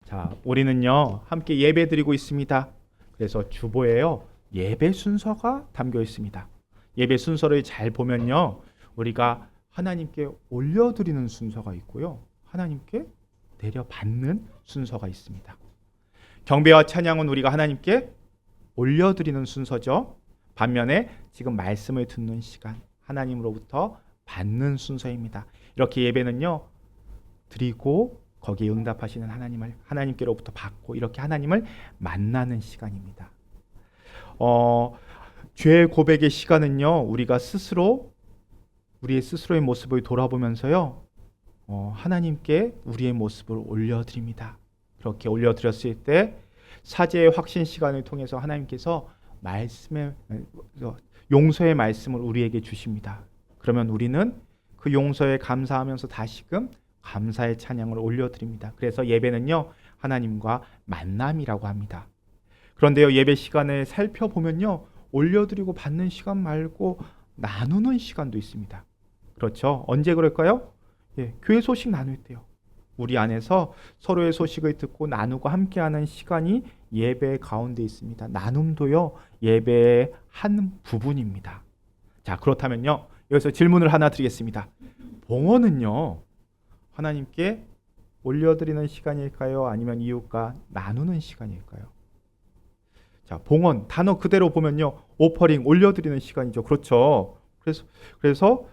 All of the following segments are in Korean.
자, 우리는요, 함께 예배 드리고 있습니다. 그래서 주보에요, 예배 순서가 담겨 있습니다. 예배 순서를 잘 보면요, 우리가 하나님께 올려드리는 순서가 있고요, 하나님께 내려받는 순서가 있습니다. 경배와 찬양은 우리가 하나님께 올려드리는 순서죠. 반면에 지금 말씀을 듣는 시간, 하나님으로부터 받는 순서입니다. 이렇게 예배는요, 드리고 거기에 응답하시는 하나님께로부터 받고 이렇게 하나님을 만나는 시간입니다. 죄 고백의 시간은요, 우리가 우리의 스스로의 모습을 돌아보면서요, 하나님께 우리의 모습을 올려드립니다. 그렇게 올려드렸을 때 사죄의 확신 시간을 통해서 하나님께서 용서의 말씀을 우리에게 주십니다. 그러면 우리는 그 용서에 감사하면서 다시금 감사의 찬양을 올려드립니다. 그래서 예배는요, 하나님과 만남이라고 합니다. 그런데요, 예배 시간을 살펴보면요, 올려드리고 받는 시간 말고 나누는 시간도 있습니다. 그렇죠? 언제 그럴까요? 교회 소식 나눌 때요. 우리 안에서 서로의 소식을 듣고 나누고 함께하는 시간이 예배 가운데 있습니다. 나눔도요, 예배의 한 부분입니다. 자, 그렇다면요, 여기서 질문을 하나 드리겠습니다. 봉헌은요, 하나님께 올려드리는 시간일까요? 아니면 이웃과 나누는 시간일까요? 자, 봉헌 단어 그대로 보면요, 오퍼링, 올려드리는 시간이죠. 그렇죠? 그래서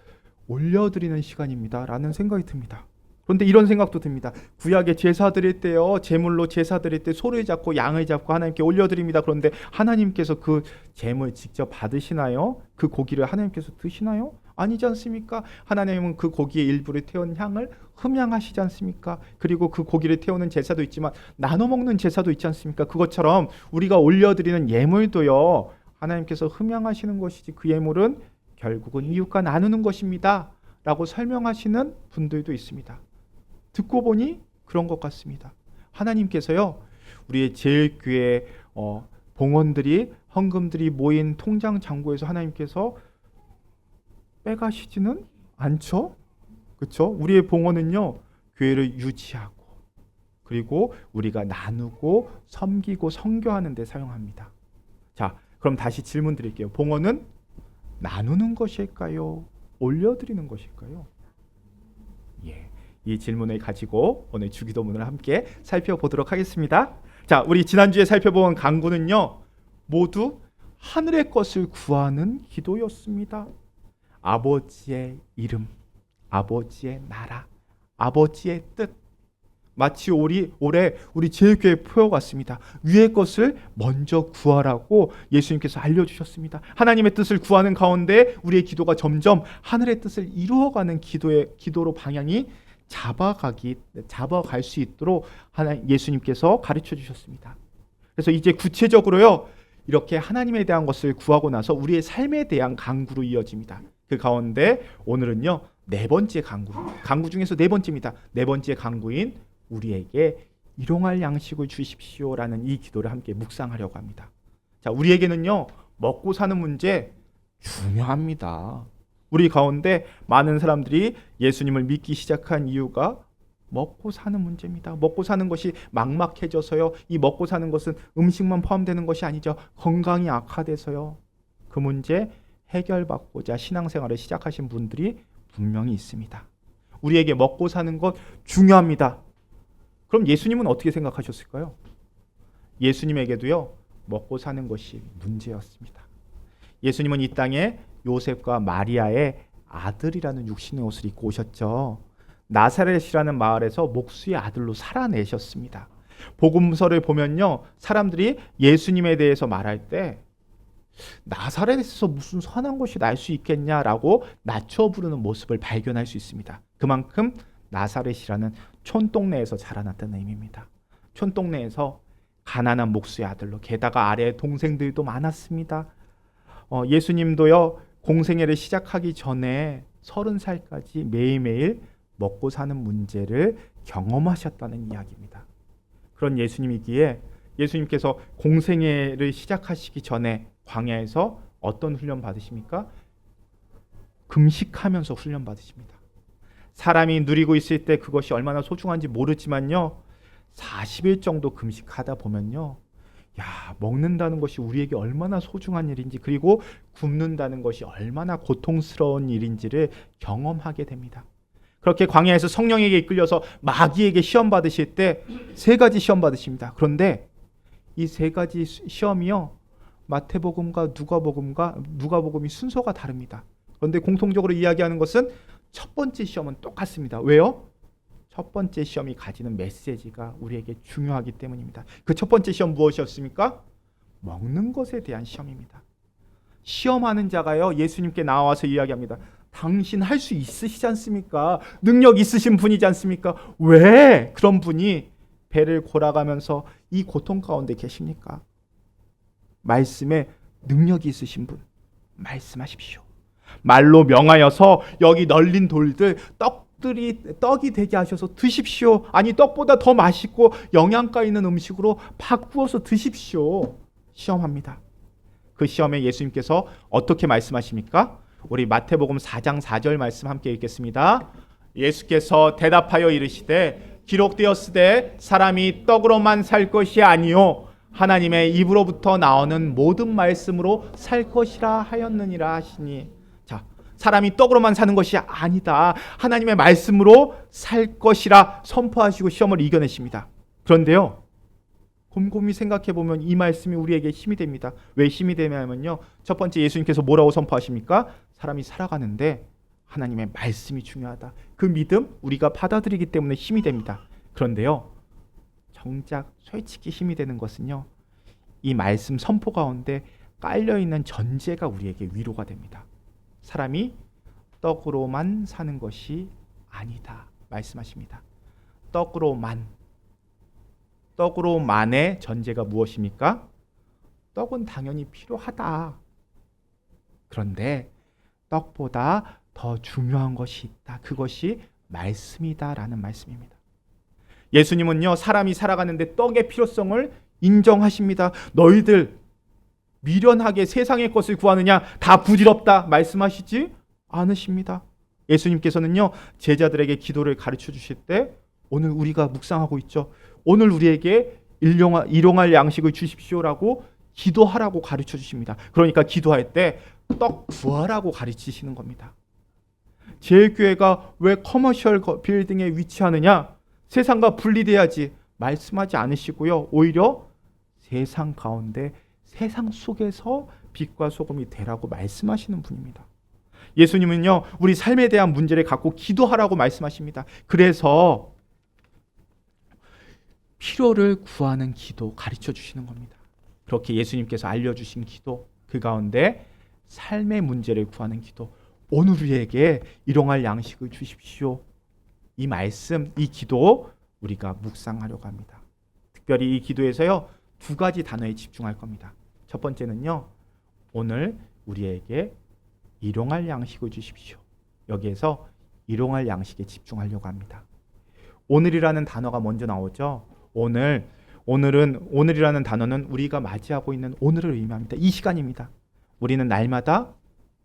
올려드리는 시간입니다 라는 생각이 듭니다. 그런데 이런 생각도 듭니다. 구약에 제사 드릴 때요, 제물로 제사 드릴 때 소를 잡고 양을 잡고 하나님께 올려드립니다. 그런데 하나님께서 그 제물 직접 받으시나요? 그 고기를 하나님께서 드시나요? 아니지 않습니까? 하나님은 그 고기의 일부를 태운 향을 흠양하시지 않습니까? 그리고 그 고기를 태우는 제사도 있지만 나눠 먹는 제사도 있지 않습니까? 그것처럼 우리가 올려드리는 예물도요, 하나님께서 흠양하시는 것이지 그 예물은 결국은 이웃과 나누는 것입니다 라고 설명하시는 분들도 있습니다. 듣고 보니 그런 것 같습니다. 하나님께서요, 우리의 제일교회 봉헌들이, 헌금들이 모인 통장 잔고에서 하나님께서 빼가시지는 않죠. 그렇죠? 우리의 봉헌은요, 교회를 유지하고 그리고 우리가 나누고 섬기고 선교하는 데 사용합니다. 자, 그럼 다시 질문 드릴게요. 봉헌은 나누는 것일까요? 올려드리는 것일까요? 이 질문을 가지고 오늘 주기도문을 함께 살펴보도록 하겠습니다. 자, 우리 지난주에 살펴본 강구는요, 모두 하늘의 것을 구하는 기도였습니다. 아버지의 이름, 아버지의 나라, 아버지의 뜻. 마치 올해 우리 제일교회 표어 같습니다. 위의 것을 먼저 구하라고 예수님께서 알려주셨습니다. 하나님의 뜻을 구하는 가운데 우리의 기도가 점점 하늘의 뜻을 이루어가는 기도로 방향이 잡아갈 수 있도록 예수님께서 가르쳐 주셨습니다. 그래서 이제 구체적으로요, 이렇게 하나님에 대한 것을 구하고 나서 우리의 삶에 대한 간구로 이어집니다. 그 가운데 오늘은요, 네 번째 간구 중에서 네 번째입니다. 네 번째 간구인 우리에게 일용할 양식을 주십시오라는 이 기도를 함께 묵상하려고 합니다. 자, 우리에게는요, 먹고 사는 문제 중요합니다. 우리 가운데 많은 사람들이 예수님을 믿기 시작한 이유가 먹고 사는 문제입니다. 먹고 사는 것이 막막해져서요. 이 먹고 사는 것은 음식만 포함되는 것이 아니죠. 건강이 악화돼서요. 그 문제 해결받고자 신앙생활을 시작하신 분들이 분명히 있습니다. 우리에게 먹고 사는 것 중요합니다. 그럼 예수님은 어떻게 생각하셨을까요? 예수님에게도요, 먹고 사는 것이 문제였습니다. 예수님은 이 땅에 요셉과 마리아의 아들이라는 육신의 옷을 입고 오셨죠. 나사렛이라는 마을에서 목수의 아들로 살아내셨습니다. 복음서를 보면요, 사람들이 예수님에 대해서 말할 때 나사렛에서 무슨 선한 것이 날 수 있겠냐라고 낮춰 부르는 모습을 발견할 수 있습니다. 그만큼 나사렛이라는 촌동네에서 자라났다는 의미입니다. 촌동네에서 가난한 목수의 아들로, 게다가 아래에 동생들도 많았습니다. 예수님도요, 공생애를 시작하기 전에 30살까지 매일매일 먹고 사는 문제를 경험하셨다는 이야기입니다. 그런 예수님이기에 예수님께서 공생애를 시작하시기 전에 광야에서 어떤 훈련 받으십니까? 금식하면서 훈련 받으십니다. 사람이 누리고 있을 때 그것이 얼마나 소중한지 모르지만요, 40일 정도 금식하다 보면요. 야, 먹는다는 것이 우리에게 얼마나 소중한 일인지, 그리고 굶는다는 것이 얼마나 고통스러운 일인지를 경험하게 됩니다. 그렇게 광야에서 성령에게 이끌려서 마귀에게 시험 받으실 때 세 가지 시험 받으십니다. 그런데 이 세 가지 시험이요, 마태복음과 누가복음이 순서가 다릅니다. 그런데 공통적으로 이야기하는 것은 첫 번째 시험은 똑같습니다. 왜요? 첫 번째 시험이 가지는 메시지가 우리에게 중요하기 때문입니다. 그 첫 번째 시험 무엇이었습니까? 먹는 것에 대한 시험입니다. 시험하는 자가요, 예수님께 나와서 이야기합니다. 당신 할 수 있으시지 않습니까? 능력 있으신 분이지 않습니까? 왜 그런 분이 배를 골아가면서 이 고통 가운데 계십니까? 말씀에 능력이 있으신 분 말씀하십시오. 말로 명하여서 여기 널린 돌들 떡이 되게 하셔서 드십시오. 아니, 떡보다 더 맛있고 영양가 있는 음식으로 바꾸어서 드십시오. 시험합니다. 그 시험에 예수님께서 어떻게 말씀하십니까? 우리 마태복음 4장 4절 말씀 함께 읽겠습니다. 예수께서 대답하여 이르시되 기록되었으되 사람이 떡으로만 살 것이 아니요 하나님의 입으로부터 나오는 모든 말씀으로 살 것이라 하였느니라 하시니, 자, 사람이 떡으로만 사는 것이 아니다. 하나님의 말씀으로 살 것이라 선포하시고 시험을 이겨내십니다. 그런데요, 곰곰이 생각해 보면 이 말씀이 우리에게 힘이 됩니다. 왜 힘이 되냐면요, 첫 번째 예수님께서 뭐라고 선포하십니까? 사람이 살아가는데 하나님의 말씀이 중요하다. 그 믿음 우리가 받아들이기 때문에 힘이 됩니다. 그런데요, 정작 솔직히 힘이 되는 것은요, 이 말씀 선포 가운데 깔려있는 전제가 우리에게 위로가 됩니다. 사람이 떡으로만 사는 것이 아니다 말씀하십니다. 떡으로만의 전제가 무엇입니까? 떡은 당연히 필요하다. 그런데 떡보다 더 중요한 것이 있다. 그것이 말씀이다라는 말씀입니다. 예수님은요, 사람이 살아가는데 떡의 필요성을 인정하십니다. 너희들 미련하게 세상의 것을 구하느냐? 다 부질없다 말씀하시지 않으십니다. 예수님께서는요, 제자들에게 기도를 가르쳐 주실 때 오늘 우리가 묵상하고 있죠. 오늘 우리에게 일용할 양식을 주십시오라고 기도하라고 가르쳐 주십니다. 그러니까 기도할 때 떡 구하라고 가르치시는 겁니다. 제일교회가 왜 커머셜 빌딩에 위치하느냐? 세상과 분리돼야지 말씀하지 않으시고요, 오히려 세상 가운데 세상 속에서 빛과 소금이 되라고 말씀하시는 분입니다. 예수님은요, 우리 삶에 대한 문제를 갖고 기도하라고 말씀하십니다. 그래서 필요를 구하는 기도 가르쳐 주시는 겁니다. 그렇게 예수님께서 알려주신 기도, 그 가운데 삶의 문제를 구하는 기도, 오늘 우리에게 일용할 양식을 주십시오. 이 말씀, 이 기도 우리가 묵상하려고 합니다. 특별히 이 기도에서요, 두 가지 단어에 집중할 겁니다. 첫 번째는요, 오늘 우리에게 일용할 양식을 주십시오. 여기에서 일용할 양식에 집중하려고 합니다. 오늘이라는 단어가 먼저 나오죠. 오늘이라는 단어는 우리가 맞이하고 있는 오늘을 의미합니다. 이 시간입니다. 우리는 날마다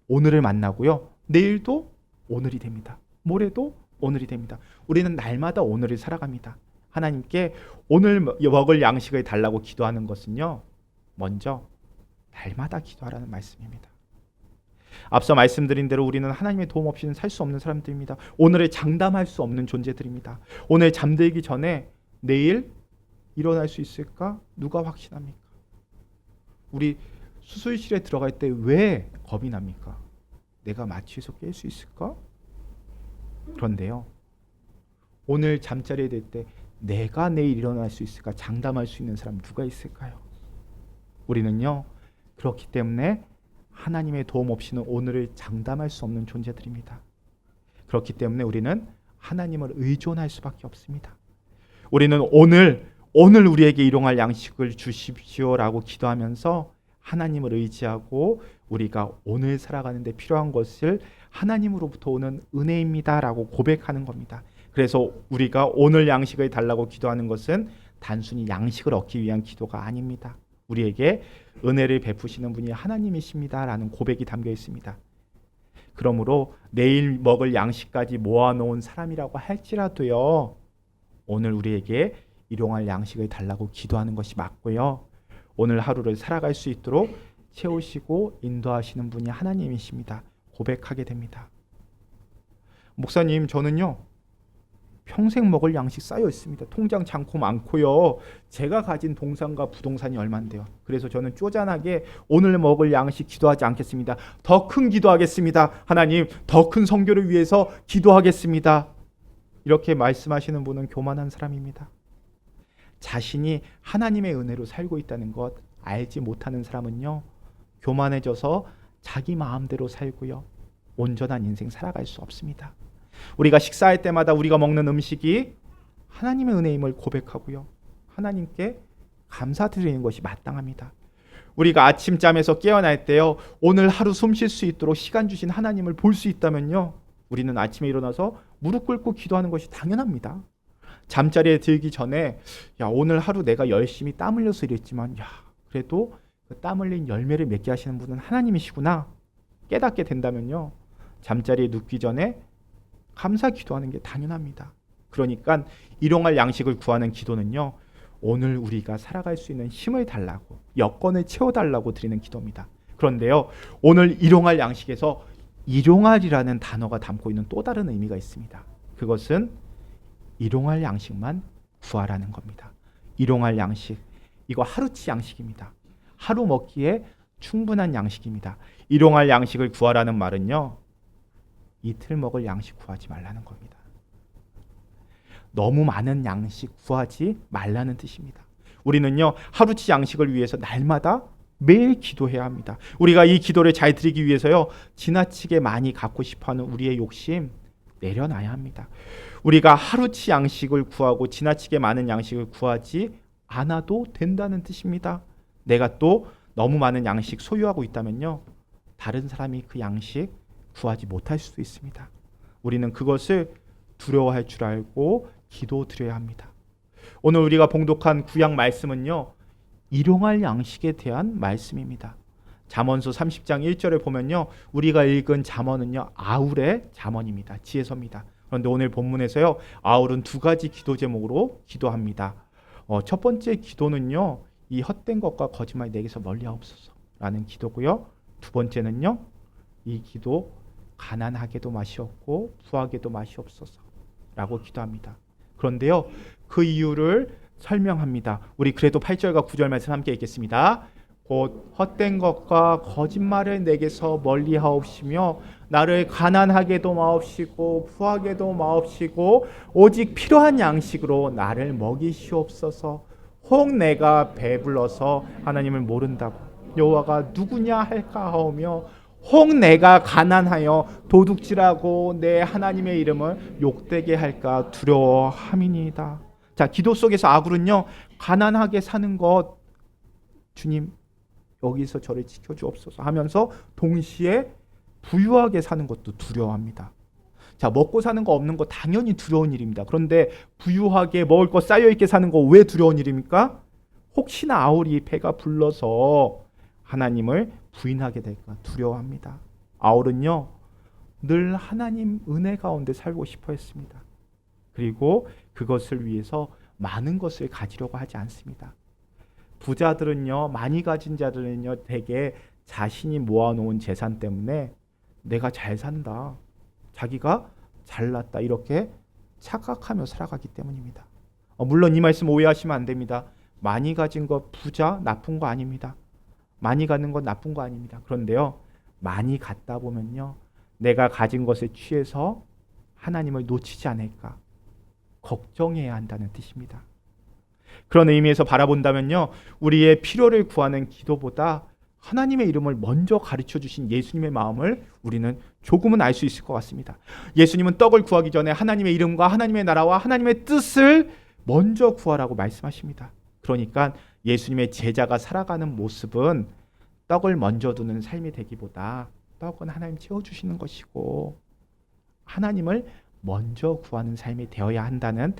오늘을 만나고요, 내일도 오늘이 됩니다. 모레도 오늘이 됩니다. 우리는 날마다 오늘을 살아갑니다. 하나님께 오늘 먹을 양식을 달라고 기도하는 것은요, 먼저 날마다 기도하라는 말씀입니다. 앞서 말씀드린 대로 우리는 하나님의 도움 없이는 살 수 없는 사람들입니다. 오늘을 장담할 수 없는 존재들입니다. 오늘 잠들기 전에 내일 일어날 수 있을까? 누가 확신합니까? 우리 수술실에 들어갈 때 왜 겁이 납니까? 내가 마취해서 깰 수 있을까? 그런데요, 오늘 잠자리에 들 때 내가 내일 일어날 수 있을까 장담할 수 있는 사람 누가 있을까요? 우리는요, 그렇기 때문에 하나님의 도움 없이는 오늘을 장담할 수 없는 존재들입니다. 그렇기 때문에 우리는 하나님을 의존할 수밖에 없습니다. 우리는 오늘 우리에게 일용할 양식을 주십시오라고 기도하면서 하나님을 의지하고 우리가 오늘 살아가는 데 필요한 것을 하나님으로부터 오는 은혜입니다라고 고백하는 겁니다. 그래서 우리가 오늘 양식을 달라고 기도하는 것은 단순히 양식을 얻기 위한 기도가 아닙니다. 우리에게 은혜를 베푸시는 분이 하나님이십니다라는 고백이 담겨 있습니다. 그러므로 내일 먹을 양식까지 모아놓은 사람이라고 할지라도요, 오늘 우리에게 일용할 양식을 달라고 기도하는 것이 맞고요. 오늘 하루를 살아갈 수 있도록 채우시고 인도하시는 분이 하나님이십니다. 고백하게 됩니다. 목사님, 저는요 평생 먹을 양식 쌓여 있습니다. 통장 잔고 많고요. 제가 가진 동산과 부동산이 얼만데요. 그래서 저는 쪼잔하게 오늘 먹을 양식 기도하지 않겠습니다. 더 큰 기도하겠습니다. 하나님, 더 큰 선교를 위해서 기도하겠습니다. 이렇게 말씀하시는 분은 교만한 사람입니다. 자신이 하나님의 은혜로 살고 있다는 것 알지 못하는 사람은요, 교만해져서 자기 마음대로 살고요, 온전한 인생 살아갈 수 없습니다. 우리가 식사할 때마다 우리가 먹는 음식이 하나님의 은혜임을 고백하고요, 하나님께 감사드리는 것이 마땅합니다. 우리가 아침잠에서 깨어날 때요, 오늘 하루 숨 쉴 수 있도록 시간 주신 하나님을 볼 수 있다면요, 우리는 아침에 일어나서 무릎 꿇고 기도하는 것이 당연합니다. 잠자리에 들기 전에 오늘 하루 내가 열심히 땀 흘려서 일했지만 그래도 그 땀 흘린 열매를 맺게 하시는 분은 하나님이시구나 깨닫게 된다면요, 잠자리에 눕기 전에 감사 기도하는 게 당연합니다. 그러니까 일용할 양식을 구하는 기도는요, 오늘 우리가 살아갈 수 있는 힘을 달라고, 여건을 채워달라고 드리는 기도입니다. 그런데요, 오늘 일용할 양식에서 일용할이라는 단어가 담고 있는 또 다른 의미가 있습니다. 그것은 일용할 양식만 구하라는 겁니다. 일용할 양식, 이거 하루치 양식입니다. 하루 먹기에 충분한 양식입니다. 일용할 양식을 구하라는 말은요, 이틀 먹을 양식 구하지 말라는 겁니다. 너무 많은 양식 구하지 말라는 뜻입니다. 우리는요, 하루치 양식을 위해서 날마다 매일 기도해야 합니다. 우리가 이 기도를 잘 드리기 위해서요, 지나치게 많이 갖고 싶어하는 우리의 욕심 내려놔야 합니다. 우리가 하루치 양식을 구하고 지나치게 많은 양식을 구하지 않아도 된다는 뜻입니다. 내가 또 너무 많은 양식 소유하고 있다면요, 다른 사람이 그 양식 구하지 못할 수도 있습니다. 우리는 그것을 두려워할 줄 알고 기도드려야 합니다. 오늘 우리가 봉독한 구약 말씀은요, 일용할 양식에 대한 말씀입니다. 잠언서 30장 1절에 보면요, 우리가 읽은 잠언은요, 아울의 잠언입니다. 지혜서입니다. 그런데 오늘 본문에서요, 아울은 두 가지 기도 제목으로 기도합니다. 첫 번째 기도는요, 이 헛된 것과 거짓말 내게서 멀리하옵소서 라는 기도고요, 두 번째는요, 이 기도 가난하게도 마시옵고 부하게도 마시옵소서 라고 기도합니다. 그런데요, 그 이유를 설명합니다. 우리 그래도 8절과 9절 말씀 함께 읽겠습니다. 곧 헛된 것과 거짓말을 내게서 멀리하옵시며 나를 가난하게도 마옵시고 부하게도 마옵시고 오직 필요한 양식으로 나를 먹이시옵소서. 혹 내가 배불러서 하나님을 모른다고 여호와가 누구냐 할까 하오며 혹 내가 가난하여 도둑질하고 내 하나님의 이름을 욕되게 할까 두려워함이니이다. 자, 기도 속에서 아굴은요, 가난하게 사는 것, 주님 여기서 저를 지켜주옵소서 하면서 동시에 부유하게 사는 것도 두려워합니다. 자, 먹고 사는 거 없는 거 당연히 두려운 일입니다. 그런데 부유하게 먹을 거 쌓여있게 사는 거 왜 두려운 일입니까? 혹시나 아울이 배가 불러서 하나님을 부인하게 될까 두려워합니다. 아울은요, 늘 하나님 은혜 가운데 살고 싶어 했습니다. 그리고 그것을 위해서 많은 것을 가지려고 하지 않습니다. 부자들은요, 많이 가진 자들은요, 대개 자신이 모아놓은 재산 때문에 내가 잘 산다, 자기가 잘났다, 이렇게 착각하며 살아가기 때문입니다. 물론 이 말씀 오해하시면 안 됩니다. 많이 가진 것 부자 나쁜 거 아닙니다. 많이 갖는 건 나쁜 거 아닙니다. 그런데요, 많이 갖다 보면요, 내가 가진 것에 취해서 하나님을 놓치지 않을까 걱정해야 한다는 뜻입니다. 그런 의미에서 바라본다면요, 우리의 필요를 구하는 기도보다 하나님의 이름을 먼저 가르쳐 주신 예수님의 마음을 우리는 조금은 알 수 있을 것 같습니다. 예수님은 떡을 구하기 전에 하나님의 이름과 하나님의 나라와 하나님의 뜻을 먼저 구하라고 말씀하십니다. 그러니까 예수님의 제자가 살아가는 모습은 떡을 먼저 두는 삶이 되기보다 떡은 하나님 채워주시는 것이고 하나님을 먼저 구하는 삶이 되어야 한다는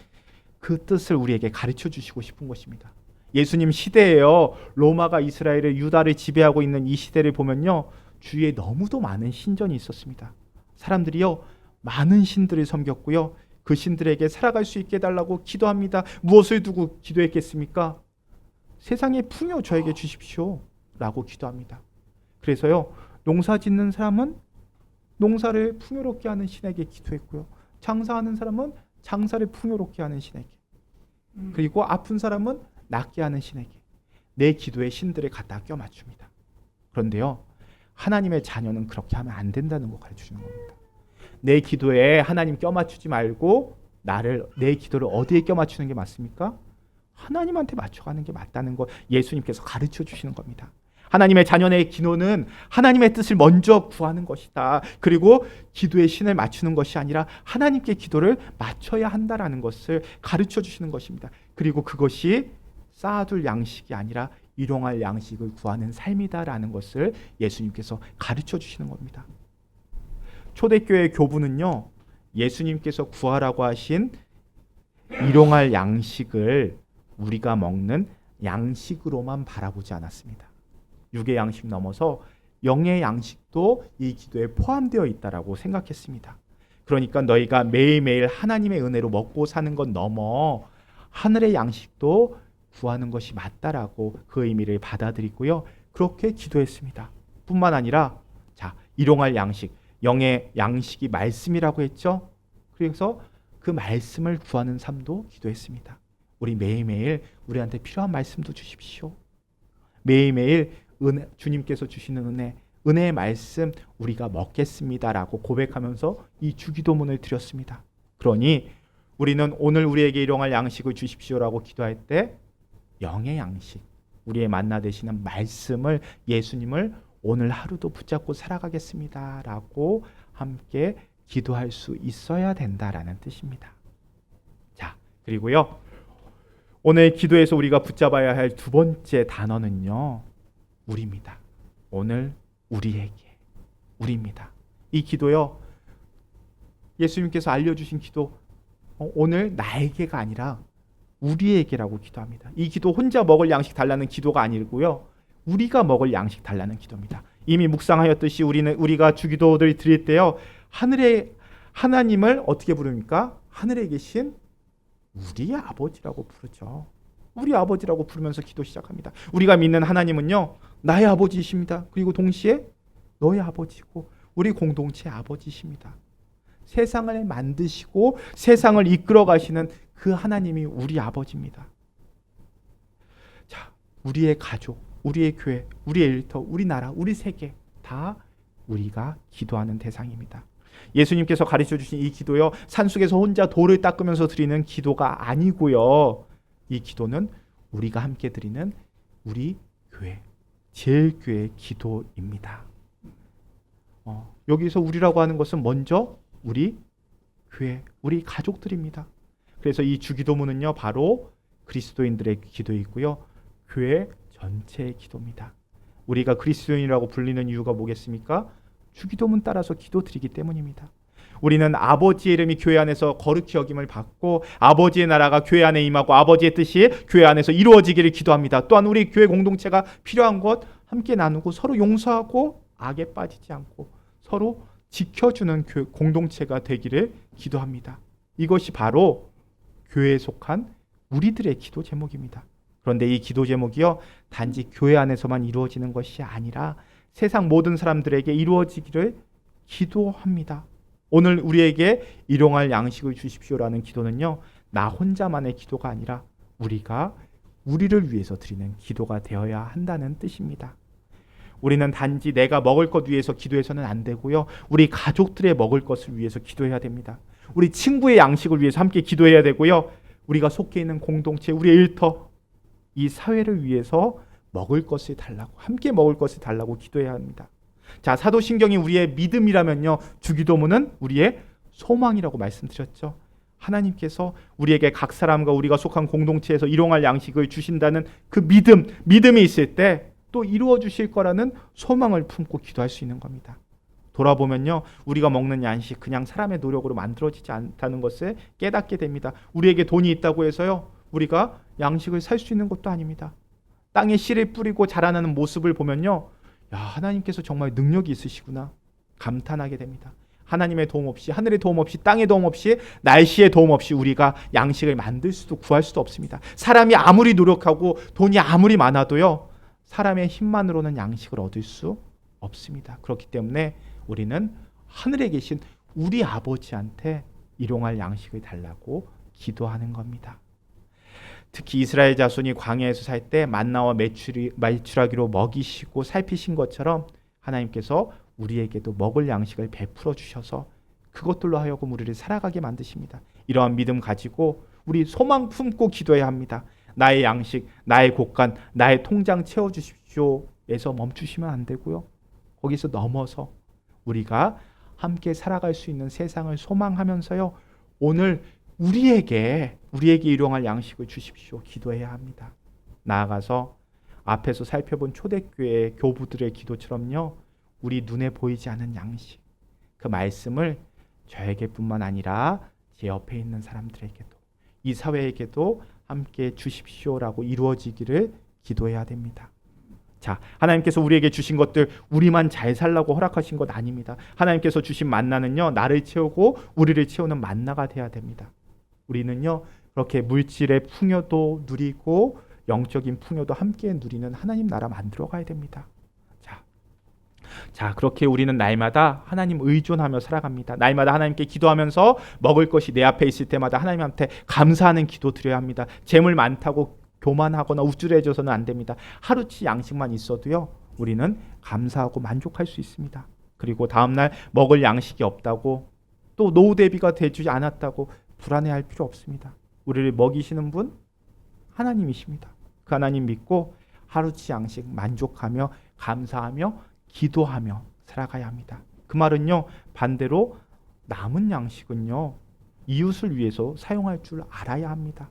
그 뜻을 우리에게 가르쳐 주시고 싶은 것입니다. 예수님 시대에요, 로마가 이스라엘을 유다를 지배하고 있는 이 시대를 보면요, 주위에 너무도 많은 신전이 있었습니다. 사람들이요, 많은 신들을 섬겼고요, 그 신들에게 살아갈 수 있게 해달라고 기도합니다. 무엇을 두고 기도했겠습니까? 세상의 풍요 저에게 주십시오 라고 기도합니다. 그래서요, 농사 짓는 사람은 농사를 풍요롭게 하는 신에게 기도했고요, 장사하는 사람은 장사를 풍요롭게 하는 신에게, 그리고 아픈 사람은 낫게 하는 신에게 내 기도에 신들을 갖다 껴 맞춥니다. 그런데요, 하나님의 자녀는 그렇게 하면 안 된다는 거 가르쳐주는 겁니다. 내 기도에 하나님 껴 맞추지 말고 내 기도를 어디에 껴 맞추는 게 맞습니까? 하나님한테 맞춰가는 게 맞다는 거 예수님께서 가르쳐 주시는 겁니다. 하나님의 자녀의 기도는 하나님의 뜻을 먼저 구하는 것이다. 그리고 기도의 신을 맞추는 것이 아니라 하나님께 기도를 맞춰야 한다라는 것을 가르쳐 주시는 것입니다. 그리고 그것이 쌓아둘 양식이 아니라 일용할 양식을 구하는 삶이다라는 것을 예수님께서 가르쳐 주시는 겁니다. 초대교회 교부는요, 예수님께서 구하라고 하신 일용할 양식을 우리가 먹는 양식으로만 바라보지 않았습니다. 육의 양식 넘어서 영의 양식도 이 기도에 포함되어 있다라고 생각했습니다. 그러니까 너희가 매일매일 하나님의 은혜로 먹고 사는 것 넘어 하늘의 양식도 구하는 것이 맞다라고 그 의미를 받아들이고요, 그렇게 기도했습니다. 뿐만 아니라 일용할 양식, 영의 양식이 말씀이라고 했죠. 그래서 그 말씀을 구하는 삶도 기도했습니다. 우리 매일매일 우리한테 필요한 말씀도 주십시오. 매일매일 주님께서 주시는 은혜의 말씀 우리가 먹겠습니다라고 고백하면서 이 주기도문을 드렸습니다. 그러니 우리는 오늘 우리에게 일용할 양식을 주십시오라고 기도할 때 영의 양식, 우리의 만나 되시는 말씀을, 예수님을 오늘 하루도 붙잡고 살아가겠습니다라고 함께 기도할 수 있어야 된다라는 뜻입니다. 자, 그리고요, 오늘 기도에서 우리가 붙잡아야 할 두 번째 단어는요, 우리입니다. 오늘 우리입니다. 이 기도요, 예수님께서 알려주신 기도, 오늘 나에게가 아니라 우리에게라고 기도합니다. 이 기도 혼자 먹을 양식 달라는 기도가 아니고요, 우리가 먹을 양식 달라는 기도입니다. 이미 묵상하였듯이 우리가 주기도를 드릴 때요, 하나님을 어떻게 부릅니까? 하늘에 계신 우리의 아버지라고 부르죠. 우리 아버지라고 부르면서 기도 시작합니다. 우리가 믿는 하나님은요, 나의 아버지이십니다. 그리고 동시에 너의 아버지고 우리 공동체의 아버지이십니다. 세상을 만드시고 세상을 이끌어 가시는 그 하나님이 우리 아버지입니다. 자, 우리의 가족, 우리의 교회, 우리의 일터, 우리 나라, 우리 세계 다 우리가 기도하는 대상입니다. 예수님께서 가르쳐 주신 이 기도요, 산속에서 혼자 돌을 닦으면서 드리는 기도가 아니고요, 이 기도는 우리가 함께 드리는 우리 교회, 제일교회의 기도입니다. 여기서 우리라고 하는 것은 먼저 우리 교회, 우리 가족들입니다. 그래서 이 주기도문은요, 바로 그리스도인들의 기도이고요, 교회 전체의 기도입니다. 우리가 그리스도인이라고 불리는 이유가 뭐겠습니까? 주기도문 따라서 기도드리기 때문입니다. 우리는 아버지의 이름이 교회 안에서 거룩히 여김을 받고 아버지의 나라가 교회 안에 임하고 아버지의 뜻이 교회 안에서 이루어지기를 기도합니다. 또한 우리 교회 공동체가 필요한 것 함께 나누고 서로 용서하고 악에 빠지지 않고 서로 지켜주는 공동체가 되기를 기도합니다. 이것이 바로 교회에 속한 우리들의 기도 제목입니다. 그런데 이 기도 제목이요, 단지 교회 안에서만 이루어지는 것이 아니라 세상 모든 사람들에게 이루어지기를 기도합니다. 오늘 우리에게 일용할 양식을 주십시오라는 기도는요, 나 혼자만의 기도가 아니라 우리가 우리를 위해서 드리는 기도가 되어야 한다는 뜻입니다. 우리는 단지 내가 먹을 것 위해서 기도해서는 안 되고요, 우리 가족들의 먹을 것을 위해서 기도해야 됩니다. 우리 친구의 양식을 위해서 함께 기도해야 되고요, 우리가 속해 있는 공동체, 우리의 일터, 이 사회를 위해서 먹을 것을 달라고, 함께 먹을 것을 달라고 기도해야 합니다. 자, 사도신경이 우리의 믿음이라면요, 주기도문은 우리의 소망이라고 말씀드렸죠. 하나님께서 우리에게 각 사람과 우리가 속한 공동체에서 일용할 양식을 주신다는 그 믿음이 있을 때 또 이루어 주실 거라는 소망을 품고 기도할 수 있는 겁니다. 돌아보면요, 우리가 먹는 양식 그냥 사람의 노력으로 만들어지지 않다는 것을 깨닫게 됩니다. 우리에게 돈이 있다고 해서요, 우리가 양식을 살 수 있는 것도 아닙니다. 땅에 씨를 뿌리고 자라나는 모습을 보면요, 야, 하나님께서 정말 능력이 있으시구나 감탄하게 됩니다. 하나님의 도움 없이, 하늘의 도움 없이, 땅의 도움 없이, 날씨의 도움 없이 우리가 양식을 만들 수도 구할 수도 없습니다. 사람이 아무리 노력하고 돈이 아무리 많아도요, 사람의 힘만으로는 양식을 얻을 수 없습니다. 그렇기 때문에 우리는 하늘에 계신 우리 아버지한테 일용할 양식을 달라고 기도하는 겁니다. 특히 이스라엘 자손이 광야에서 살 때 만나와 메추라기로 먹이시고 살피신 것처럼 하나님께서 우리에게도 먹을 양식을 베풀어 주셔서 그것들로 하여금 우리를 살아가게 만드십니다. 이러한 믿음 가지고 우리 소망 품고 기도해야 합니다. 나의 양식, 나의 곳간, 나의 통장 채워주십시오에서 멈추시면 안 되고요. 거기서 넘어서 우리가 함께 살아갈 수 있는 세상을 소망하면서요, 오늘 우리에게 일용할 양식을 주십시오 기도해야 합니다. 나아가서 앞에서 살펴본 초대교회 교부들의 기도처럼요, 우리 눈에 보이지 않는 양식, 그 말씀을 저에게뿐만 아니라 제 옆에 있는 사람들에게도, 이 사회에게도 함께 주십시오라고 이루어지기를 기도해야 됩니다. 자, 하나님께서 우리에게 주신 것들 우리만 잘 살라고 허락하신 것 아닙니다. 하나님께서 주신 만나는요, 나를 채우고 우리를 채우는 만나가 돼야 됩니다. 우리는요, 그렇게 물질의 풍요도 누리고 영적인 풍요도 함께 누리는 하나님 나라 만들어 가야 됩니다. 자, 그렇게 우리는 날마다 하나님 의존하며 살아갑니다. 날마다 하나님께 기도하면서 먹을 것이 내 앞에 있을 때마다 하나님한테 감사하는 기도 드려야 합니다. 재물 많다고 교만하거나 우쭐해져서는 안 됩니다. 하루치 양식만 있어도요, 우리는 감사하고 만족할 수 있습니다. 그리고 다음날 먹을 양식이 없다고, 또 노후 대비가 되지 않았다고 불안해할 필요 없습니다. 우리를 먹이시는 분 하나님이십니다. 그 하나님 믿고 하루치 양식 만족하며 감사하며 기도하며 살아가야 합니다. 그 말은요, 반대로 남은 양식은요, 이웃을 위해서 사용할 줄 알아야 합니다.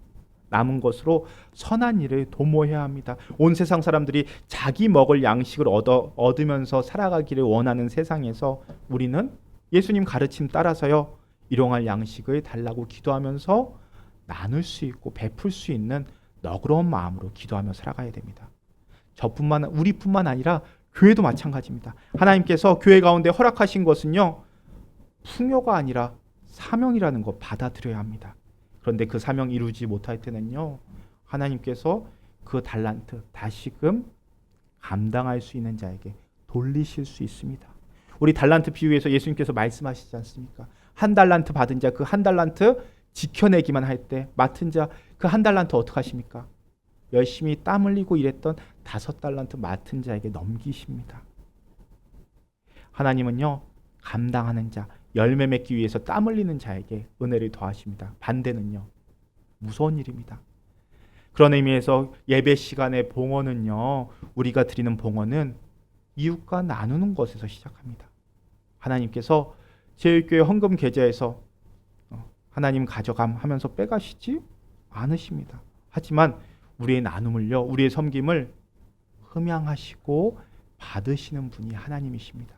남은 것으로 선한 일을 도모해야 합니다. 온 세상 사람들이 자기 먹을 양식을 얻으면서 살아가기를 원하는 세상에서 우리는 예수님 가르침 따라서요, 일용할 양식을 달라고 기도하면서 나눌 수 있고 베풀 수 있는 너그러운 마음으로 기도하며 살아가야 됩니다. 우리뿐만 아니라 교회도 마찬가지입니다. 하나님께서 교회 가운데 허락하신 것은요, 풍요가 아니라 사명이라는 거 받아들여야 합니다. 그런데 그 사명 이루지 못할 때는요, 하나님께서 그 달란트 다시금 감당할 수 있는 자에게 돌리실 수 있습니다. 우리 달란트 비유에서 예수님께서 말씀하시지 않습니까? 한 달란트 받은 자 그 한 달란트 지켜내기만 할 때 맡은 자 그 한 달란트 어떻게 하십니까? 열심히 땀 흘리고 일했던 5달란트 맡은 자에게 넘기십니다. 하나님은요, 감당하는 자, 열매 맺기 위해서 땀 흘리는 자에게 은혜를 더하십니다. 반대는요, 무서운 일입니다. 그런 의미에서 예배 시간의 봉헌은요, 우리가 드리는 봉헌은 이웃과 나누는 것에서 시작합니다. 하나님께서 제일교회 헌금 계좌에서 하나님 가져감 하면서 빼가시지 않으십니다. 하지만 우리의 나눔을요, 우리의 섬김을 흠양하시고 받으시는 분이 하나님이십니다.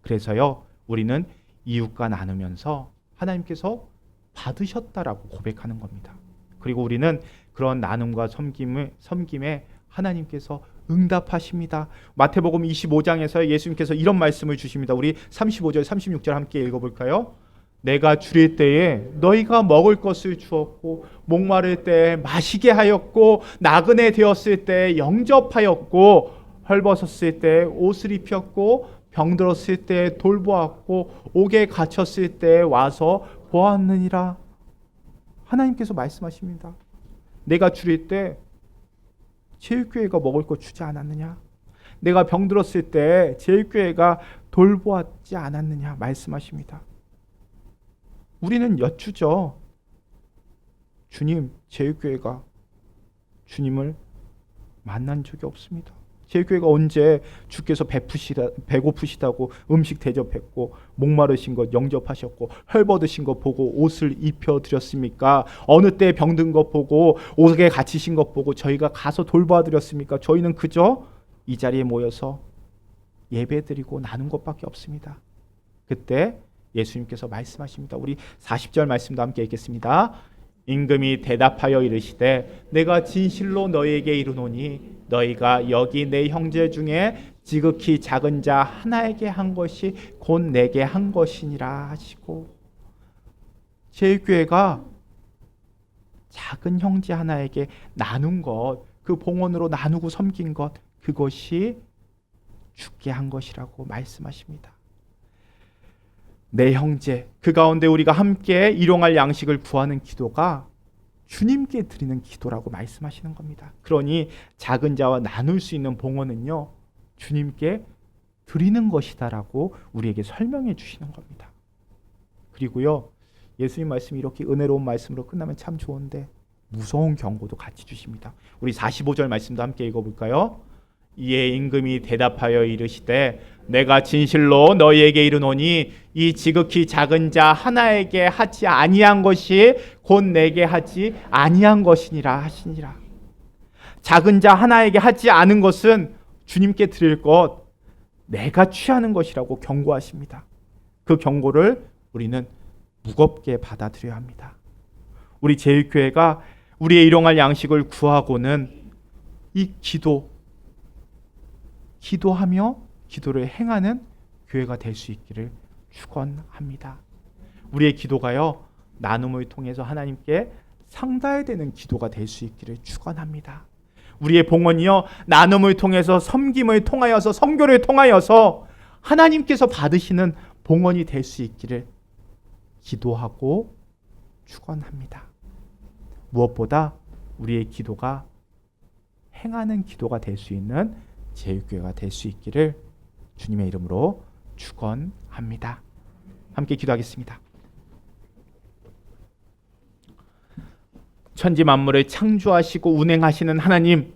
그래서요, 우리는 이웃과 나누면서 하나님께서 받으셨다라고 고백하는 겁니다. 그리고 우리는 그런 나눔과 섬김에 하나님께서 응답하십니다. 마태복음 25장에서 예수님께서 이런 말씀을 주십니다. 우리 35절 36절 함께 읽어볼까요? 내가 줄일 때에 너희가 먹을 것을 주었고, 목마를 때에 마시게 하였고, 나그네 되었을 때에 영접하였고, 헐벗었을 때에 옷을 입혔고, 병들었을 때에 돌보았고, 옥에 갇혔을 때에 와서 보았느니라. 하나님께서 말씀하십니다. 내가 줄일 때 제일교회가 먹을 것 주지 않았느냐? 내가 병들었을 때 제일교회가 돌보았지 않았느냐? 말씀하십니다. 우리는 여쭈죠. 주님, 제일교회가 주님을 만난 적이 없습니다. 제일교회가 언제 주께서 배고프시다고 음식 대접했고, 목마르신 것 영접하셨고, 헐벗으신 것 보고 옷을 입혀드렸습니까? 어느 때 병든 것 보고 옥에 갇히신 것 보고 저희가 가서 돌봐드렸습니까? 저희는 그저 이 자리에 모여서 예배드리고 나눈 것밖에 없습니다. 그때 예수님께서 말씀하십니다. 우리 40절 말씀도 함께 읽겠습니다. 임금이 대답하여 이르시되 내가 진실로 너희에게 이르노니 너희가 여기 내 형제 중에 지극히 작은 자 하나에게 한 것이 곧 내게 한 것이니라 하시고, 제일교회가 작은 형제 하나에게 나눈 것, 그 봉헌으로 나누고 섬긴 것, 그것이 주께 한 것이라고 말씀하십니다. 내 형제, 그 가운데 우리가 함께 일용할 양식을 구하는 기도가 주님께 드리는 기도라고 말씀하시는 겁니다. 그러니 작은 자와 나눌 수 있는 봉헌은요, 주님께 드리는 것이다라고 우리에게 설명해 주시는 겁니다. 그리고요, 예수님 말씀이 이렇게 은혜로운 말씀으로 끝나면 참 좋은데 무서운 경고도 같이 주십니다. 우리 45절 말씀도 함께 읽어볼까요? 이에 임금이 대답하여 이르시되 내가 진실로 너희에게 이르노니 이 지극히 작은 자 하나에게 하지 아니한 것이 곧 내게 하지 아니한 것이니라 하시니라. 작은 자 하나에게 하지 않은 것은 주님께 드릴 것, 내가 취하는 것이라고 경고하십니다. 그 경고를 우리는 무겁게 받아들여야 합니다. 우리 제일교회가 우리의 일용할 양식을 구하고는 이 기도하며 기도를 행하는 교회가 될 수 있기를 축원합니다. 우리의 기도가요, 나눔을 통해서 하나님께 상달되는 기도가 될 수 있기를 축원합니다. 우리의 봉헌이요, 나눔을 통해서 섬김을 통하여서 선교를 통하여서 하나님께서 받으시는 봉헌이 될 수 있기를 기도하고 축원합니다. 무엇보다 우리의 기도가 행하는 기도가 될 수 있는 제일교회가 될 수 있기를 주님의 이름으로 축원합니다. 함께 기도하겠습니다. 천지 만물을 창조하시고 운행하시는 하나님,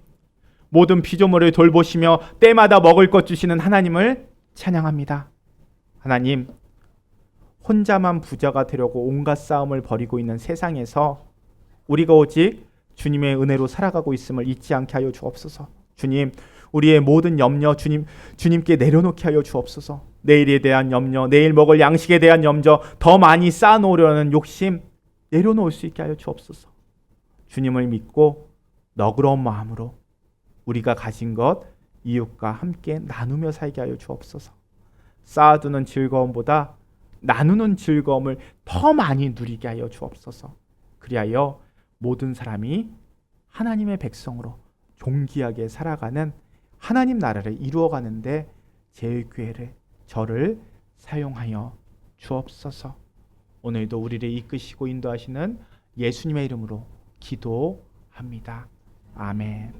모든 피조물을 돌보시며 때마다 먹을 것 주시는 하나님을 찬양합니다. 하나님, 혼자만 부자가 되려고 온갖 싸움을 벌이고 있는 세상에서 우리가 오직 주님의 은혜로 살아가고 있음을 잊지 않게 하여 주옵소서. 주님, 우리의 모든 염려 주님께 내려놓게 하여 주옵소서. 내일에 대한 염려, 내일 먹을 양식에 대한 염려, 더 많이 쌓아놓으려는 욕심 내려놓을 수 있게 하여 주옵소서. 주님을 믿고 너그러운 마음으로 우리가 가진 것 이웃과 함께 나누며 살게 하여 주옵소서. 쌓아두는 즐거움보다 나누는 즐거움을 더 많이 누리게 하여 주옵소서. 그리하여 모든 사람이 하나님의 백성으로 존귀하게 살아가는 하나님 나라를 이루어가는데 제일교회를, 저를 사용하여 주옵소서. 오늘도 우리를 이끄시고 인도하시는 예수님의 이름으로 기도합니다. 아멘.